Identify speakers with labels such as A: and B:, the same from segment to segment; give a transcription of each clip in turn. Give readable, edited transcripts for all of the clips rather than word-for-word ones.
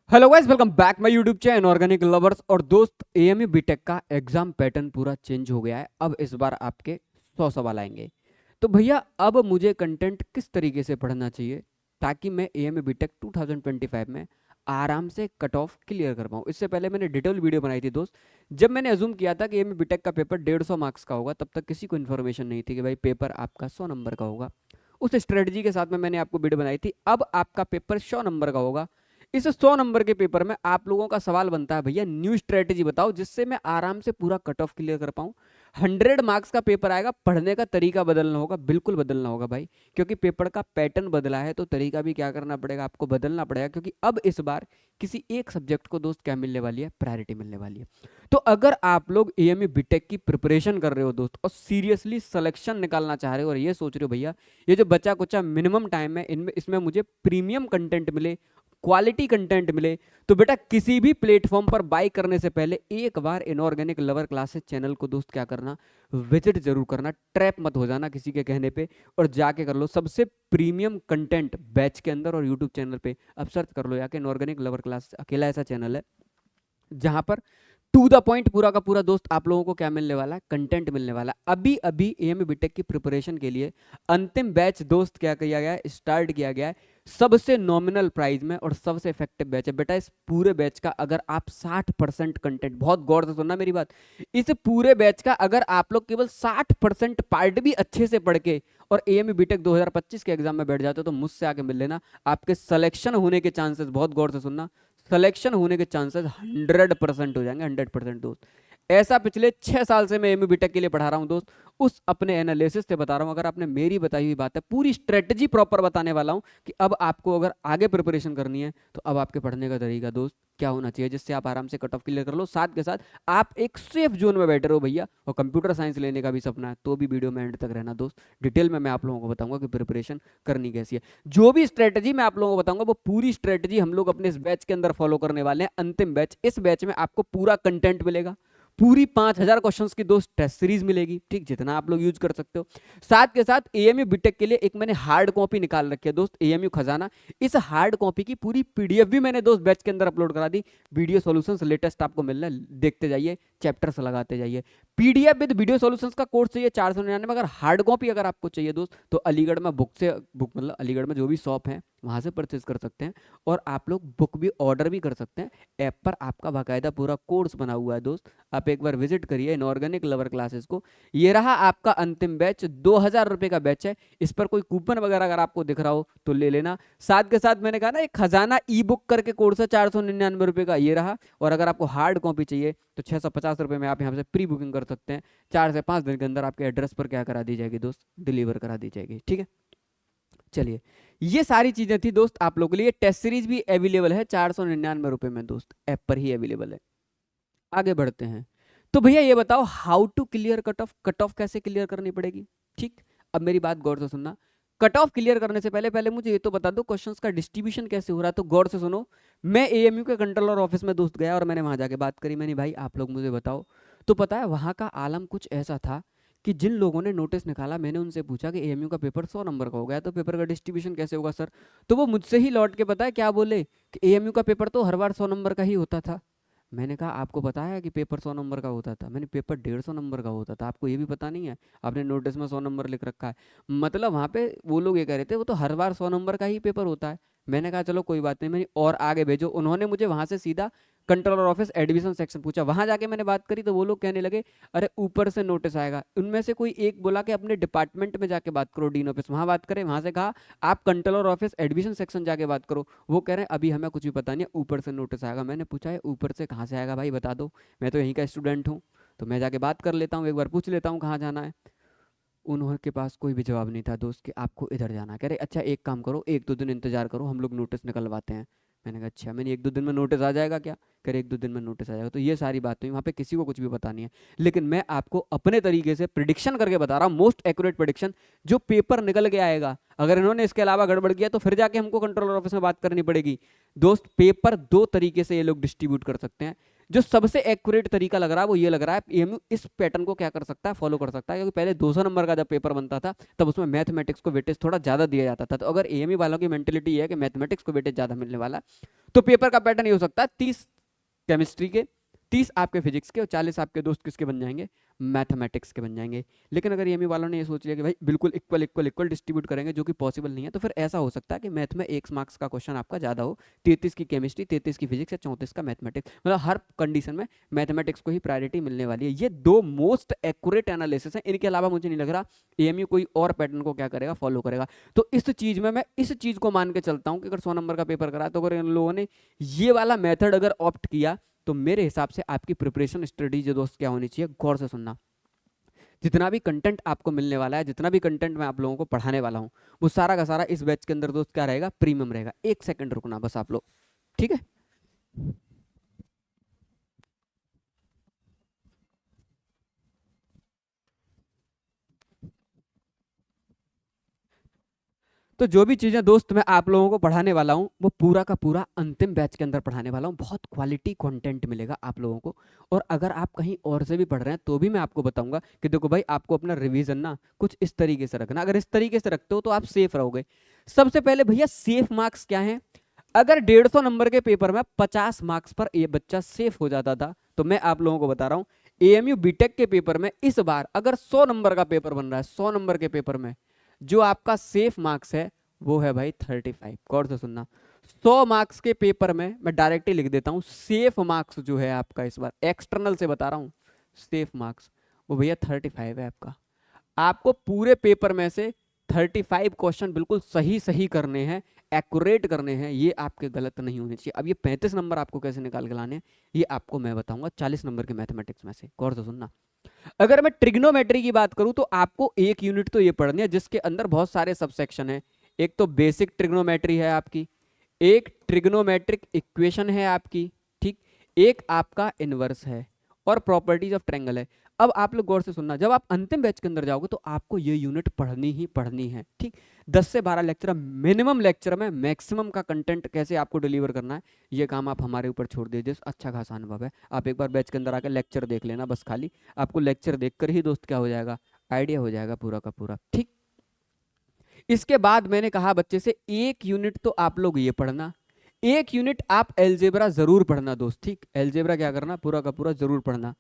A: Hello guys, welcome back my YouTube channel organic lovers. और दोस्त, AMU BTech का exam pattern पूरा change हो गया है। अब इस बार आपके 100 सवाल आएंगे। तो भैया, अब मुझे कंटेंट किस तरीके से पढ़ना चाहिए ताकि मैं एएमयू बीटेक 2025 में आराम से कट ऑफ क्लियर कर पाऊँ। इससे पहले मैंने डिटेल वीडियो बनाई थी दोस्त। जब मैंने अज्यूम किया था कि एएमयू बीटेक का पेपर 150 मार्क्स का होगा, तब तक किसी को इन्फॉर्मेशन नहीं थी कि भाई पेपर आपका 100 नंबर का होगा। उस स्ट्रेटजी के साथ में मैंने आपको वीडियो बनाई थी। अब आपका पेपर 100 नंबर का होगा। इस 100 नंबर के पेपर में आप लोगों का सवाल बनता है, भैया न्यू स्ट्रेटेजी बताओ जिससे मैं आराम से पूरा कट ऑफ क्लियर कर पाऊं। 100 मार्क्स का पेपर आएगा, पढ़ने का तरीका बदलना होगा, बिल्कुल बदलना होगा भाई। क्योंकि पेपर का पैटर्न बदला है तो तरीका भी क्या करना पड़ेगा, आपको बदलना पड़ेगा। क्योंकि अब इस बार किसी एक सब्जेक्ट को दोस्त क्या मिलने वाली है, प्रायोरिटी मिलने वाली है। तो अगर आप लोग एएमयू बीटेक की प्रिपरेशन कर रहे हो दोस्त, और सीरियसली सिलेक्शन निकालना चाह रहे हो, और ये सोच रहे हो भैया ये जो बचा कुचा मिनिमम टाइम है इनमें इसमें मुझे प्रीमियम कंटेंट मिले, क्वालिटी कंटेंट मिले, तो बेटा किसी भी प्लेटफॉर्म पर बाय करने से पहले एक बार इनऑर्गेनिक लवर क्लासेस चैनल को दोस्त क्या करना, विजिट जरूर करना। ट्रैप मत हो जाना किसी के कहने पे, और जाके कर लो सबसे प्रीमियम कंटेंट बैच के अंदर। और यूट्यूब चैनल पे अब सर्च कर लो जाके, इनऑर्गेनिक लवर क्लास अकेला ऐसा चैनल है जहां पर टू द पॉइंट पूरा का पूरा दोस्त आप लोगों को क्या मिलने वाला है, कंटेंट मिलने वाला है। अभी अभी एएमयू बीटेक की प्रिपरेशन के लिए अंतिम बैच दोस्त क्या किया गया है, स्टार्ट किया गया है सबसे नॉमिनल प्राइस में, और सबसे इफेक्टिव बैच है। बेटा इस पूरे बैच का अगर आप 60% कंटेंट, बहुत गौर से सुनना मेरी बात, इस पूरे बैच का अगर आप लोग केवल 60% पार्ट भी अच्छे से पढ़ के और एएमयू बीटेक 2025 के एग्जाम में बैठ जाते हो तो मुझसे आके मिल लेना। आपके सिलेक्शन होने के चांसेस, बहुत गौर से सुनना, सिलेक्शन होने के चांसेस 100% हो जाएंगे, 100% दोस्त। ऐसा पिछले 6 साल से मैं एमयू बीटेक के लिए पढ़ा रहा हूं दोस्त, उस अपने एनालिसिस से बता रहा हूं। अगर आपने मेरी बताई हुई बात है, पूरी स्ट्रेटजी प्रॉपर बताने वाला हूं कि अब आपको अगर आगे प्रिपरेशन करनी है तो अब आपके पढ़ने का तरीका दोस्त क्या होना चाहिए जिससे आप आराम से कट ऑफ क्लियर कर लो। साथ के साथ आप एक सेफ जोन में बैठे रहो भैया, और कंप्यूटर साइंस लेने का भी सपना है तो भी वीडियो में एंड तक रहना दोस्त। डिटेल में मैं आप लोगों को बताऊंगा कि प्रिपरेशन करनी कैसी है। जो भी स्ट्रेटजी मैं आप लोगों को बताऊंगा वो पूरी स्ट्रेटजी हम लोग अपने इस बैच के अंदर फॉलो करने वाले हैं। अंतिम बैच, इस बैच में आपको पूरा कंटेंट मिलेगा, पूरी 5000 क्वेश्चंस की दोस्त टेस्ट सीरीज मिलेगी, ठीक, जितना आप लोग यूज कर सकते हो। साथ के साथ एएमयू बीटेक के लिए एक मैंने हार्ड कॉपी निकाल रखी है दोस्त, एएमयू खजाना। इस हार्ड कॉपी की पूरी पीडीएफ भी मैंने दोस्त बैच के अंदर अपलोड करा दी। वीडियो सॉल्यूशंस लेटेस्ट आपको मिलना है, देखते जाइए, चैप्टर्स लगाते जाइए। पीडीएफ विद वीडियो सॉल्यूशंस का कोर्स चाहिए 499 में। अगर हार्ड कॉपी अगर आपको चाहिए दोस्त तो अलीगढ़ में बुक मतलब अलीगढ़ में जो भी शॉप है वहां से परचेज कर सकते हैं। और आप लोग बुक भी ऑर्डर भी कर सकते हैं। ऐप पर आपका बाकायदा पूरा कोर्स बना हुआ है दोस्त, आप एक बार विजिट करिए इनऑर्गेनिक लवर क्लासेस को। ये रहा आपका अंतिम बैच, 2000 रुपए का बैच है। इस पर कोई कूपन वगैरह अगर आपको दिख रहा हो तो ले लेना। साथ के साथ मैंने कहा ना, एक खजाना ई बुक करके कोर्स है 499 रुपए का, ये रहा। और अगर आपको हार्ड कॉपी चाहिए तो 650 रुपए में आप यहाँ से प्री बुकिंग कर सकते हैं। 4 से 5 दिन के अंदर आपके एड्रेस पर क्या करा दी जाएगी दोस्त, डिलीवर करा दी जाएगी, ठीक है। चलिए, ये सारी चीजें थी दोस्त आप लोगों के लिए। टेस्ट सीरीज भी अवेलेबल है 499 रुपए में दोस्त, ऐप पर ही अवेलेबल है। आगे बढ़ते हैं। तो भैया ये बताओ, how to clear cut off, cut off कैसे क्लियर करनी पड़ेगी, ठीक। अब मेरी बात गौर से सुनना। कट ऑफ क्लियर करने से पहले पहले मुझे ये तो बता दो क्वेश्चंस का डिस्ट्रीब्यूशन कैसे हो रहा है। तो गौर से सुनो, मैं एएमयू के कंट्रोलर ऑफिस में दोस्त गया और मैंने वहां जाके बात करी। मैंने, भाई आप लोग मुझे बताओ। तो पता है वहां का आलम कुछ ऐसा था कि जिन लोगों ने नोटिस निकाला, मैंने उनसे पूछा कि एएमयू का पेपर 100 नंबर का हो गया तो पेपर का डिस्ट्रीब्यूशन कैसे होगा सर। तो वो मुझसे ही लौट के पता है क्या बोले, कि एएमयू का पेपर तो हर बार 100 नंबर का ही होता था। मैंने कहा आपको पता है कि पेपर 100 नंबर का होता था? मैंने, पेपर 150 नंबर का होता था, आपको ये भी पता नहीं है? आपने नोटिस में 100 नंबर लिख रखा है। मतलब वहाँ पे वो लोग ये कह रहे थे वो तो हर बार 100 नंबर का ही पेपर होता है। मैंने कहा चलो कोई बात नहीं, मैंने और आगे भेजो। उन्होंने मुझे वहाँ से सीधा कंट्रोलर ऑफिस एडमिशन सेक्शन पूछा, वहाँ जाके मैंने बात करी तो वो लोग कहने लगे अरे ऊपर से नोटिस आएगा। उनमें से कोई एक बोला कि अपने डिपार्टमेंट में जाके बात करो, डीन ऑफिस वहाँ बात करें। वहाँ से कहा आप कंट्रोलर ऑफिस एडमिशन सेक्शन जाके बात करो। वो कह रहे हैं अभी हमें कुछ भी पता नहीं है, ऊपर से नोटिस आएगा। मैंने पूछा है ऊपर से कहाँ से आएगा भाई, बता दो, मैं तो यहीं का स्टूडेंट हूँ, तो मैं जाके बात कर लेता हूँ, एक बार पूछ लेता हूँ कहाँ जाना है। उन्होंने पास कोई भी जवाब नहीं था दोस्त कि आपको इधर जाना है। कह रहे अच्छा एक काम करो, 1-2 दिन इंतजार करो, हम लोग नोटिस निकलवाते हैं। मैंने कहा अच्छा, मैंने 1-2 दिन में नोटिस आ जाएगा क्या? कह रहे 1-2 दिन में नोटिस आ जाएगा। तो ये सारी बात हुई, वहाँ पे किसी को कुछ भी पता नहीं है। लेकिन मैं आपको अपने तरीके से प्रिडिक्शन करके बता रहा हूँ, मोस्ट एक्यूरेट प्रिडिक्शन, जो पेपर निकल के आएगा। अगर इन्होंने इसके अलावा गड़बड़ किया तो फिर जाके हमको कंट्रोलर ऑफिस में बात करनी पड़ेगी। दोस्त पेपर दो तरीके से ये लोग डिस्ट्रीब्यूट कर सकते हैं। जो सबसे एक्यूरेट तरीका लग रहा है वो ये लग रहा है एएमयू इस पैटर्न को क्या कर सकता है, फॉलो कर सकता है। क्योंकि पहले 200 नंबर का जब पेपर बनता था तब उसमें मैथमेटिक्स को वेटेज थोड़ा ज्यादा दिया जाता था। तो अगर एएमयू वालों की मेंटेलिटी है कि मैथमेटिक्स को वेटेज ज्यादा मिलने वाला, तो पेपर का पैटर्न ये हो सकता है 30 केमिस्ट्री के, 30 आपके फिजिक्स के और 40 आपके दोस्त किसके बन जाएंगे, मैथमेटिक्स के बन जाएंगे। लेकिन अगर एएमयू वालों ने ये सोच लिया कि भाई बिल्कुल इक्वल इक्वल इक्वल डिस्ट्रीब्यूट करेंगे, जो कि पॉसिबल नहीं है, तो फिर ऐसा हो सकता है कि मैथ में 1 मार्क्स का क्वेश्चन आपका ज़्यादा हो, 33 की केमिस्ट्री, 33 की फिजिक्स या 34 का मैथमेटिक्स, मतलब हर कंडीशन में मैथमेटिक्स को ही प्रायोरिटी मिलने वाली है। ये 2 मोस्ट एक्यूरेट एनालिसिस है, इनके अलावा मुझे नहीं लग रहा एएमयू कोई और पैटर्न को क्या करेगा, फॉलो करेगा। तो इस चीज़ में मैं इस चीज़ को मान के चलता हूँ कि अगर 100 नंबर का पेपर करा तो अगर इन लोगों ने ये वाला मेथड अगर ऑप्ट किया तो मेरे हिसाब से आपकी प्रिपरेशन स्ट्रेटेजी दोस्त क्या होनी चाहिए, गौर से सुनना। जितना भी कंटेंट आपको मिलने वाला है, जितना भी कंटेंट मैं आप लोगों को पढ़ाने वाला हूँ, वो सारा का सारा इस बैच के अंदर दोस्त क्या रहेगा, प्रीमियम रहेगा। 1 सेकंड रुकना बस आप लोग, ठीक है। तो जो भी चीज़ें दोस्त मैं आप लोगों को पढ़ाने वाला हूँ वो पूरा का पूरा अंतिम बैच के अंदर पढ़ाने वाला हूँ। बहुत क्वालिटी कंटेंट मिलेगा आप लोगों को। और अगर आप कहीं और से भी पढ़ रहे हैं तो भी मैं आपको बताऊंगा कि देखो भाई, आपको अपना रिवीजन ना कुछ इस तरीके से रखना। अगर इस तरीके से रखते हो तो आप सेफ रहोगे। सबसे पहले भैया सेफ मार्क्स क्या है। अगर 150 नंबर के पेपर में 50 मार्क्स पर ये बच्चा सेफ हो जाता था, तो मैं आप लोगों को बता रहा हूँ एएमयू बीटेक के पेपर में इस बार अगर 100 नंबर का पेपर बन रहा है, 100 नंबर के पेपर में जो आपका सेफ मार्क्स है वो है भाई 35। गौर से सुनना, 100 मार्क्स के पेपर में मैं डायरेक्ट ही लिख देता हूं सेफ मार्क्स जो है आपका, इस बार एक्सटर्नल से बता रहा हूं, सेफ मार्क्स वो भैया 35 है आपका। आपको पूरे पेपर में से 35 क्वेश्चन बिल्कुल सही सही करने हैं, एक्यूरेट करने हैं, ये आपके गलत नहीं होने चाहिए। अब ये 35 नंबर आपको कैसे निकाल के लाने हैं ये आपको मैं बताऊंगा 40 नंबर के मैथमेटिक्स में से। गौर से सुनना, अगर मैं ट्रिग्नोमेट्री की बात करूं तो आपको एक यूनिट तो ये पढ़नी है जिसके अंदर बहुत सारे सबसेक्शन है। एक तो बेसिक ट्रिग्नोमेट्री है आपकी, एक ट्रिग्नोमेट्रिक इक्वेशन है आपकी, ठीक, एक आपका इनवर्स है और प्रॉपर्टीज ऑफ ट्रायंगल है। अब आप लोग गौर से सुनना, जब आप अंतिम बैच के अंदर जाओगे तो आपको ये यूनिट पढ़नी ही पढ़नी है, ठीक। 10 से 12 लेक्चर मिनिमम लेक्चर में मैक्सिमम का कंटेंट कैसे आपको डिलीवर करना है ये काम आप हमारे ऊपर छोड़ दीजिए। अच्छा खासा अनुभव है, आप एक बार बैच के अंदर आकर लेक्चर देख लेना बस। खाली आपको लेक्चर देखकर ही दोस्त क्या हो जाएगा, आइडिया हो जाएगा पूरा का पूरा, ठीक। इसके बाद मैंने कहा बच्चे से एक यूनिट तो आप लोग ये पढ़ना, एक यूनिट आप एलजेब्रा जरूर पढ़ना दोस्त, ठीक। एलजेब्रा क्या करना, पूरा का पूरा जरूर पढ़ना।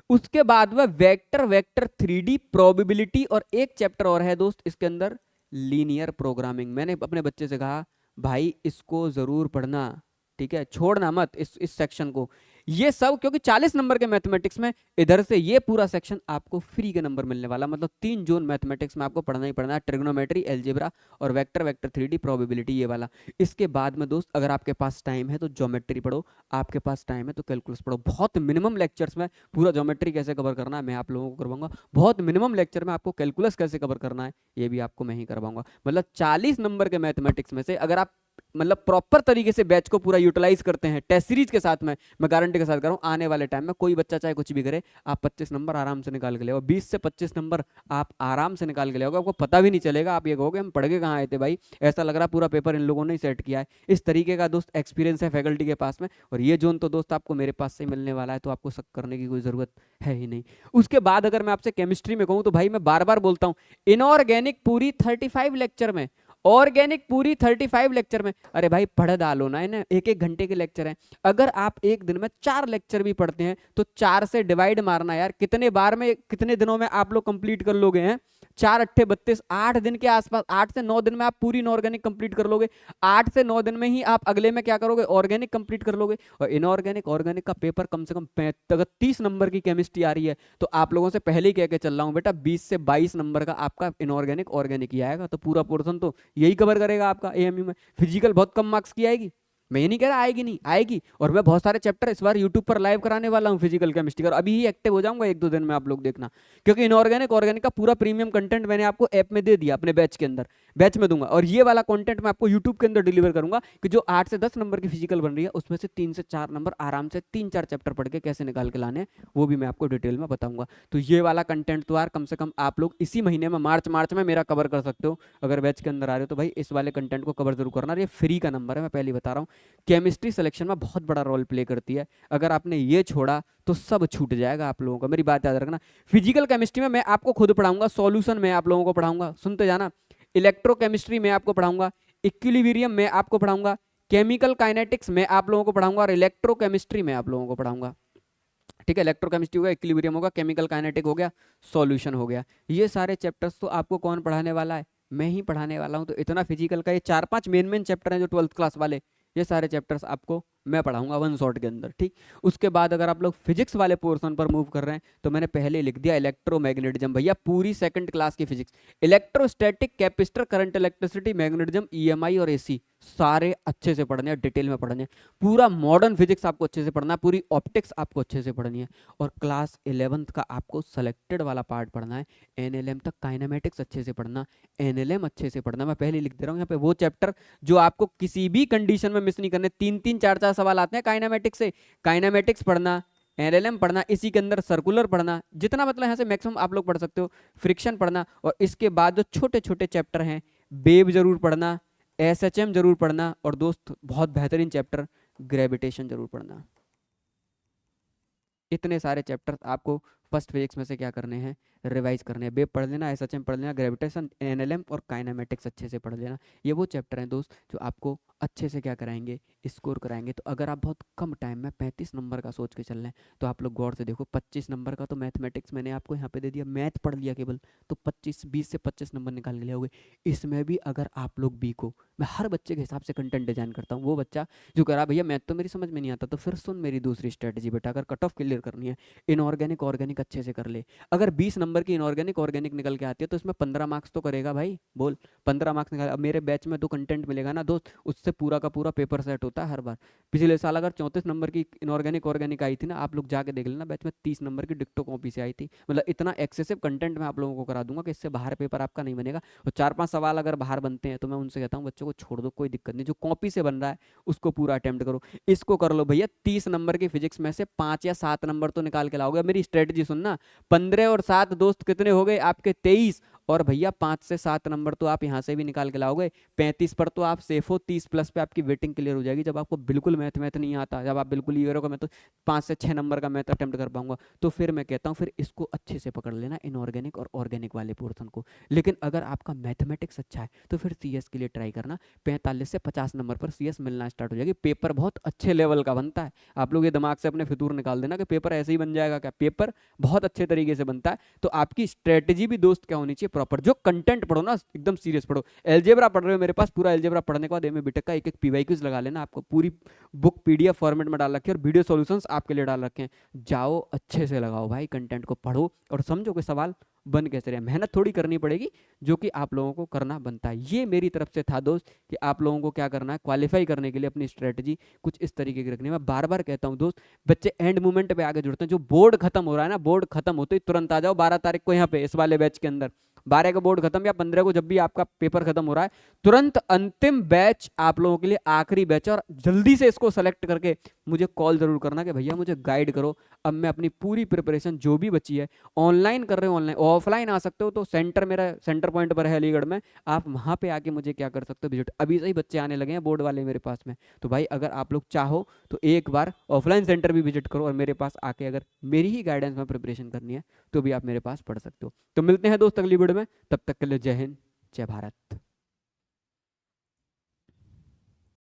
A: उसके बाद वह वेक्टर, वेक्टर 3D प्रोबेबिलिटी और एक चैप्टर और है दोस्त इसके अंदर, लीनियर प्रोग्रामिंग। मैंने अपने बच्चे से कहा भाई इसको जरूर पढ़ना, ठीक है, छोड़ना मत इस सेक्शन को। ये सब क्योंकि 40 नंबर के मैथमेटिक्स में इधर से ये पूरा सेक्शन आपको फ्री के नंबर मिलने वाला, मतलब 3 जोन मैथमेटिक्स में आपको पढ़ना ही पढ़ना है, ट्रिग्नोमेट्री, एलजेब्रा और वेक्टर, वेक्टर 3D प्रोबेबिलिटी, ये वाला। इसके बाद में दोस्त अगर आपके पास टाइम है तो ज्योमेट्री पढ़ो, आपके पास टाइम है तो कैलकुलस पढ़ो। बहुत मिनिमम लेक्चर्स में पूरा ज्योमेट्री कैसे कवर करना है मैं आप लोगों को करवाऊंगा, बहुत मिनिमम लेक्चर में आपको कैलकुलस कैसे कवर करना है ये भी आपको मैं ही करवाऊंगा। मतलब 40 नंबर के मैथमेटिक्स में से अगर आप मतलब प्रॉपर तरीके से बैच को पूरा यूटिलाइज करते हैं टेस्ट सीरीज के साथ में, मैं गारंटी के साथ कर रहा हूँ आने वाले टाइम में कोई बच्चा चाहे कुछ भी करे, आप 25 नंबर आराम से निकाल के ले आओ। 20 से 25 नंबर आप आराम से निकाल के ले आओगे, आपको पता भी नहीं चलेगा। आप ये कहोगे हम पढ़ के कहाँ आए थे भाई, ऐसा लग रहा पूरा पेपर इन लोगों ने ही सेट किया है। इस तरीके का दोस्त एक्सपीरियंस है फैकल्टी के पास में, और ये जोन तो दोस्त आपको मेरे पास से मिलने वाला है, तो आपको शक करने की कोई जरूरत है ही नहीं। उसके बाद अगर मैं आपसे केमिस्ट्री में कहूँ तो भाई मैं बार बार बोलता हूँ, इनऑर्गेनिक पूरी 35 लेक्चर में, ऑर्गेनिक पूरी 35 लेक्चर में। अरे भाई पढ़ डालो ना इन्हें, एक एक घंटे के लेक्चर हैं। अगर आप एक दिन में 4 लेक्चर भी पढ़ते हैं तो 4 से डिवाइड मारना यार, कितने बार में कितने दिनों में आप लोग कंप्लीट कर लोगे हैं। 4 अट्ठे 32, 8 दिन के आसपास, 8 से 9 दिन में आप पूरी इनऑर्गेनिक कंप्लीट कर लोगे। 8 से 9 दिन में ही आप अगले में क्या करोगे, ऑर्गेनिक कंप्लीट कर लोगे। और इनऑर्गेनिक ऑर्गेनिक का पेपर कम से कम 30 नंबर की केमिस्ट्री आ रही है, तो आप लोगों से पहले ही कह के चल रहा हूँ बेटा 20 से 22 नंबर का आपका इनऑर्गेनिक ऑर्गेनिक ही आएगा। तो पूरा पोर्शन तो यही कवर करेगा आपका एएमयू में। फिजिकल बहुत कम मार्क्स की आएगी, मैं ये नहीं कह रहा आएगी नहीं, आएगी। और मैं बहुत सारे चैप्टर इस बार यूट्यूब पर लाइव कराने वाला हूँ फिजिकल केमिस्ट्री का, अभी ही एक्टिव हो जाऊंगा 1-2 दिन में, आप लोग देखना। क्योंकि इनऑर्गेनिक ऑर्गेनिक का पूरा प्रीमियम कंटेंट मैंने आपको ऐप में दे दिया, अपने बैच के अंदर, बैच में दूंगा। और ये वाला कंटेंट मैं आपको यूट्यूब के अंदर डिलीवर करूंगा कि जो 8 से 10 नंबर की फिजिकल बन रही है उसमें से 3 से 4 नंबर आराम से 3-4 चैप्टर पढ़ के कैसे निकाल के लाने हैं वो भी मैं आपको डिटेल में बताऊंगा। तो ये वाला कंटेंट तो यार कम से कम आप लोग इसी महीने में मार्च में मेरा कवर कर सकते हो। अगर बैच के अंदर आ रहे हो तो भाई इस वाले कंटेंट को कवर जरूर करना। ये फ्री का नंबर है, मैं पहले बता रहा हूँ। केमिस्ट्री सिलेक्शन में बहुत बड़ा रोल प्ले करती है, अगर आपने ये छोड़ा तो सब छूट जाएगा आप लोगों का, मेरी बात याद रखना। फिजिकल केमिस्ट्री में मैं आपको खुद पढ़ाऊंगा, सॉल्यूशन मैं आप लोगों को पढ़ाऊंगा, सुनते जाना। इलेक्ट्रोकेमिस्ट्री में आपको पढ़ाऊंगा, इक्विलिब्रियम में आपको पढ़ाऊंगा, केमिकल काइनेटिक्स में आप लोगों को पढ़ाऊंगा और इलेक्ट्रोकेमिस्ट्री में आप लोगों को पढ़ाऊंगा। ठीक है, इलेक्ट्रोकेमिस्ट्री हो गया, इक्विलिब्रियम होगा, केमिकल काइनेटिक हो गया, सॉल्यूशन हो गया। ये सारे चैप्टर्स तो आपको कौन पढ़ाने वाला है? मैं ही पढ़ाने वाला हूं। तो इतना फिजिकल का ये 4-5 मेन चैप्टर हैं जो 12th क्लास वाले, ये सारे चैप्टर्स आपको मैं पढ़ाऊंगा वन शॉट के अंदर। ठीक, उसके बाद अगर आप लोग फिजिक्स वाले पोर्शन पर मूव कर रहे हैं तो मैंने पहले लिख दिया इलेक्ट्रोमैग्नेटिज्म, भैया पूरी सेकंड क्लास की physics, electrostatic, capacitor, current, electricity, magnetism, EMI और एसी, सारे अच्छे से पढ़ने हैं, डिटेल में पढ़ने हैं। पूरा मॉडर्न फिजिक्स आपको अच्छे से पढ़ना है, पूरी ऑप्टिक्स आपको अच्छे से पढ़नी है। और क्लास 11th का आपको सेलेक्टेड वाला पार्ट पढ़ना है, एनएलएम तक काइनेमेटिक्स अच्छे से पढ़ना, एनएलएम अच्छे से पढ़ना। मैं पहले लिख दे रहा हूँ यहाँ पे वो चैप्टर जो आपको किसी भी कंडीशन में मिस नहीं करने। 3-3, 4-4 सवाल आते हैं काइनेमेटिक्स से, काइनेमेटिक्स पढ़ना, एनएलएम पढ़ना, इसी के अंदर सर्कुलर पढ़ना, जितना मतलब यहाँ से मैक्सिमम आप लोग पढ़ सकते हो, फ्रिक्शन पढ़ना, और इसके बाद जो छोटे छोटे चैप्टर हैं, वेव जरूर पढ़ना, एसएचएम जरूर पढ़ना, और दोस्त बहुत बेहतरीन चैप्टर ग्रेविटेशन जरूर पढ़ना। इतने सारे चैप्टर्स आपको फर्स्ट फिजिक्स में से क्या करने हैं? रिवाइज करने हैं। वेव पढ़ लेना, एसएचएम पढ़ लेना, ग्रेविटेशन, एनएलएम और काइनेमेटिक्स अच्छे से पढ़ लेना। ये वो चैप्टर हैं दोस्त जो आपको अच्छे से क्या कराएंगे? स्कोर कराएंगे। तो अगर आप बहुत कम टाइम में 35 नंबर का सोच के चल रहे हैं तो आप लोग गौर से देखो, 25 नंबर का तो मैथमेटिक्स मैंने आपको यहाँ पे दे दिया, मैथ पढ़ लिया केवल, तो 20 से 25 नंबर निकाल के ले आओगे। इसमें भी अगर आप लोग बी को, मैं हर बच्चे के हिसाब से कंटेंट डिजाइन करता हूँ। वो बच्चा जो करा भैया मैथ तो मेरी समझ में नहीं आता, तो फिर सुन मेरी दूसरी स्ट्रेटजी बेटा, अगर कट ऑफ क्लियर करनी है, इनऑर्गेनिक ऑर्गेनिक अच्छे से कर ले। अगर 20 नंबर की इनऑर्गेनिक ऑर्गेनिक निकल के आती है तो इसमें 15 मार्क्स तो करेगा भाई, बोल 15 मार्क्स निकाल। अब मेरे बैच में तो कंटेंट मिलेगा ना दोस्त, उससे पूरा का पूरा पेपर सेट होता है हर बार। पिछले साल अगर 34 नंबर की इनऑर्गेनिक ऑर्गेनिक आई थी ना, आप लोग जाके देख लेना, बैच में 30 नंबर की डिक्टो कॉपी से आई थी। मतलब इतना एक्सेसिव कंटेंट मैं आप लोगों को करा दूंगा कि इससे बाहर पेपर आपका नहीं बनेगा। और 4-5 सवाल अगर बाहर बनते हैं तो मैं उनसे कहता हूँ बच्चों को छोड़ दो, कोई दिक्कत नहीं, जो कॉपी से बन रहा है उसको पूरा अटेम्प्ट करो। इसको कर लो भैया, 30 नंबर की फिजिक्स में से 5 या 7 नंबर तो निकाल के लाओगे। मेरी स्ट्रेटजी सुनना, 15 और 7 दोस्त कितने हो गए आपके? 23। और भैया 5 से 7 नंबर तो आप यहाँ से भी निकाल के लाओगे, 35 पर तो आप सेफ हो, 30 प्लस पे आपकी वेटिंग क्लियर हो जाएगी। जब आपको बिल्कुल मैथ नहीं आता, जब आप बिल्कुल ईयर हो, मैं तो 5 से 6 नंबर का मैथ अटेम्प्ट कर पाऊंगा, तो फिर मैं कहता हूँ फिर इसको अच्छे से पकड़ लेना, इनऑर्गेनिक और ऑर्गेनिक वाले पोर्शन को। लेकिन अगर आपका मैथमेटिक्स अच्छा है तो फिर सीएस के लिए ट्राई करना, 45 से 50 नंबर पर सीएस मिलना स्टार्ट हो जाएगी। पेपर बहुत अच्छे लेवल का बनता है, आप लोग ये दिमाग से अपने फितूर निकाल देना कि पेपर ऐसे ही बन जाएगा, क्या पेपर बहुत अच्छे तरीके से बनता है। तो आपकी स्ट्रेटेजी भी दोस्त क्या होनी चाहिए? प्रॉपर। जो कंटेंट पढ़ो ना एकदम सीरियस पढ़ो। एलजेब्रा पढ़ रहे हो मेरे पास, पूरा एलजेब्रा पढ़ने के बाद एमए बीटेक का एक पीवाई क्विज लगा लेना, आपको पूरी बुक पीडीएफ फॉर्मेट में डाल रखे हैं और वीडियो सॉल्यूशंस आपके लिए डाल रखे हैं। जाओ अच्छे से लगाओ भाई, कंटेंट को पढ़ो और समझो कि सवाल बन कैसे रहे। मेहनत थोड़ी करनी पड़ेगी जो कि आप लोगों को करना बनता है। ये मेरी तरफ से था दोस्त कि आप लोगों को क्या करना है, क्वालिफाई करने के लिए अपनी स्ट्रेटजी कुछ इस तरीके की रखनी है। मैं बार बार कहता हूँ दोस्त, बच्चे एंड मोमेंट पे आगे जुड़ते हैं। जो बोर्ड खत्म हो रहा है ना, बोर्ड खत्म होते ही तुरंत आ जाओ 12 तारीख को यहाँ पे इस वाले बैच के अंदर। 12 का बोर्ड खत्म या 15 को, जब भी आपका पेपर खत्म हो रहा है, तुरंत अंतिम बैच आप लोगों के लिए आखिरी बैच है। और जल्दी से इसको सेलेक्ट करके मुझे कॉल जरूर करना कि भैया मुझे गाइड करो। अब मैं अपनी पूरी प्रिपरेशन जो भी बची है, ऑनलाइन कर रहे हो, ऑनलाइन ऑफलाइन आ सकते हो, तो सेंटर मेरा सेंटर पॉइंट पर है अलीगढ़ में, आप वहां पे आके मुझे क्या कर सकते हो, विजिट। अभी से ही बच्चे आने लगे हैं बोर्ड वाले मेरे पास में। तो भाई अगर आप लोग चाहो तो एक बार ऑफलाइन सेंटर भी विजिट करो और मेरे पास आके अगर मेरी ही गाइडेंस में प्रिपरेशन करनी है तो भी आप मेरे पास पढ़ सकते हो। तो मिलते हैं दोस्त अगली वीडियो में, तब तक के लिए जय हिंद, जय भारत।